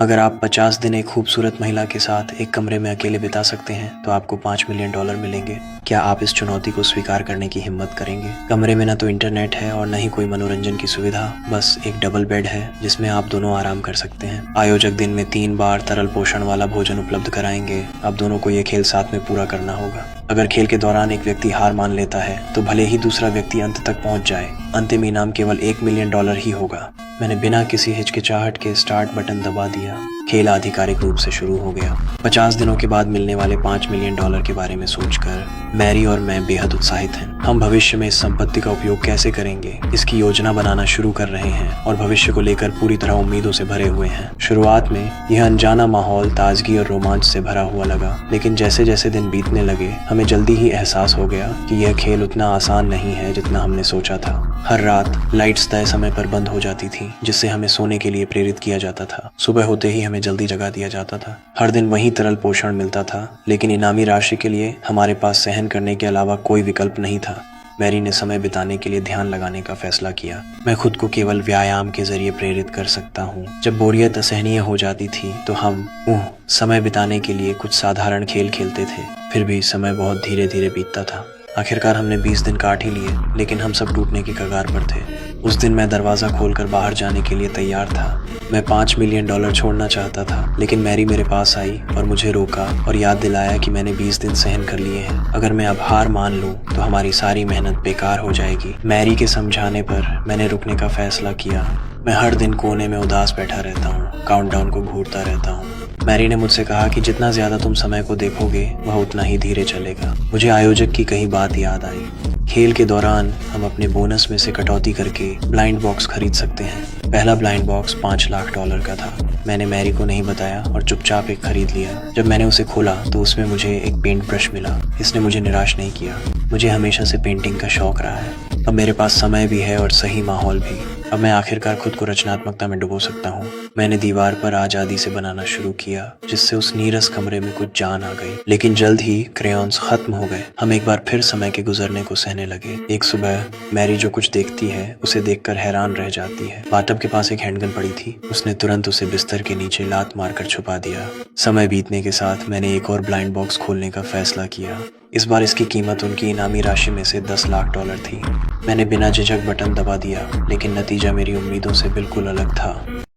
अगर आप 50 दिन एक खूबसूरत महिला के साथ एक कमरे में अकेले बिता सकते हैं तो आपको $5 मिलियन मिलेंगे। क्या आप इस चुनौती को स्वीकार करने की हिम्मत करेंगे? कमरे में न तो इंटरनेट है और न ही कोई मनोरंजन की सुविधा, बस एक डबल बेड है जिसमें आप दोनों आराम कर सकते हैं। आयोजक दिन में 3 बार तरल पोषण वाला भोजन उपलब्ध कराएंगे। आप दोनों को ये खेल साथ में पूरा करना होगा। अगर खेल के दौरान एक व्यक्ति हार मान लेता है तो भले ही दूसरा व्यक्ति अंत तक पहुंच जाए, अंतिम इनाम केवल $1 मिलियन ही होगा। मैंने बिना किसी हिचकिचाहट के स्टार्ट बटन दबा दिया। खेल आधिकारिक रूप से शुरू हो गया। 50 दिनों के बाद मिलने वाले $5 मिलियन के बारे में सोचकर मैरी और मैं बेहद उत्साहित हैं। हम भविष्य में इस संपत्ति का उपयोग कैसे करेंगे, इसकी योजना बनाना शुरू कर रहे हैं और भविष्य को लेकर पूरी तरह उम्मीदों से भरे हुए हैं। शुरुआत में यह अनजाना माहौल ताजगी और रोमांच से भरा हुआ लगा, लेकिन जैसे जैसे दिन बीतने लगे हमें जल्दी ही एहसास हो गया कि यह खेल उतना आसान नहीं है जितना हमने सोचा था। हर रात लाइट्स तय समय पर बंद हो जाती थी, जिससे हमें सोने के लिए प्रेरित किया जाता था। सुबह होते ही हमें जल्दी जगा दिया जाता था। हर दिन वही तरल पोषण मिलता था, लेकिन इनामी राशि के लिए हमारे पास सहन करने के अलावा कोई विकल्प नहीं था। मैरी ने समय बिताने के लिए ध्यान लगाने का फैसला किया। मैं खुद को केवल व्यायाम के जरिए प्रेरित कर सकता हूँ। जब बोरियत असहनीय हो जाती थी तो हम समय बिताने के लिए कुछ साधारण खेल खेलते थे। फिर भी समय बहुत धीरे धीरे बीतता था। आखिरकार हमने 20 दिन काट ही लिए, लेकिन हम सब टूटने की कगार पर थे। उस दिन मैं दरवाज़ा खोलकर बाहर जाने के लिए तैयार था। मैं $5 मिलियन छोड़ना चाहता था, लेकिन मैरी मेरे पास आई और मुझे रोका और याद दिलाया कि मैंने 20 दिन सहन कर लिए हैं। अगर मैं अब हार मान लूँ तो हमारी सारी मेहनत बेकार हो जाएगी। मैरी के समझाने पर मैंने रुकने का फैसला किया। मैं हर दिन कोने में उदास बैठा रहता हूँ, काउंटडाउन को घूरता रहता हूँ। मैरी ने मुझसे कहा कि जितना ज्यादा तुम समय को देखोगे वह उतना ही धीरे चलेगा। मुझे आयोजक की कही बात याद आई। खेल के दौरान हम अपने बोनस में से कटौती करके ब्लाइंड बॉक्स खरीद सकते हैं। पहला ब्लाइंड बॉक्स $5 लाख का था। मैंने मैरी को नहीं बताया और चुपचाप एक खरीद लिया। जब मैंने उसे खोला तो उसमें मुझे एक पेंट ब्रश मिला। इसने मुझे निराश नहीं किया। मुझे हमेशा से पेंटिंग का शौक रहा है। अब मेरे पास समय भी है और सही माहौल भी। अब मैं आखिरकार खुद को रचनात्मकता में डुबो सकता हूँ। मैंने दीवार पर आजादी से बनाना शुरू किया, जिससे उस नीरस कमरे में कुछ जान आ गई। लेकिन जल्द ही क्रेयॉन्स खत्म हो गए। हम एक बार फिर समय के गुजरने को सहने लगे। एक सुबह मैरी जो कुछ देखती है उसे देखकर हैरान रह जाती है। बाथटब के पास एक हैंडगन पड़ी थी। उसने तुरंत उसे बिस्तर के नीचे लात मारकर छुपा दिया। समय बीतने के साथ मैंने एक और ब्लाइंड बॉक्स खोलने का फैसला किया। इस बार इसकी कीमत उनकी इनामी राशि में से $10 लाख थी। मैंने बिना झिझक बटन दबा दिया, लेकिन नतीजा मेरी उम्मीदों से बिल्कुल अलग था।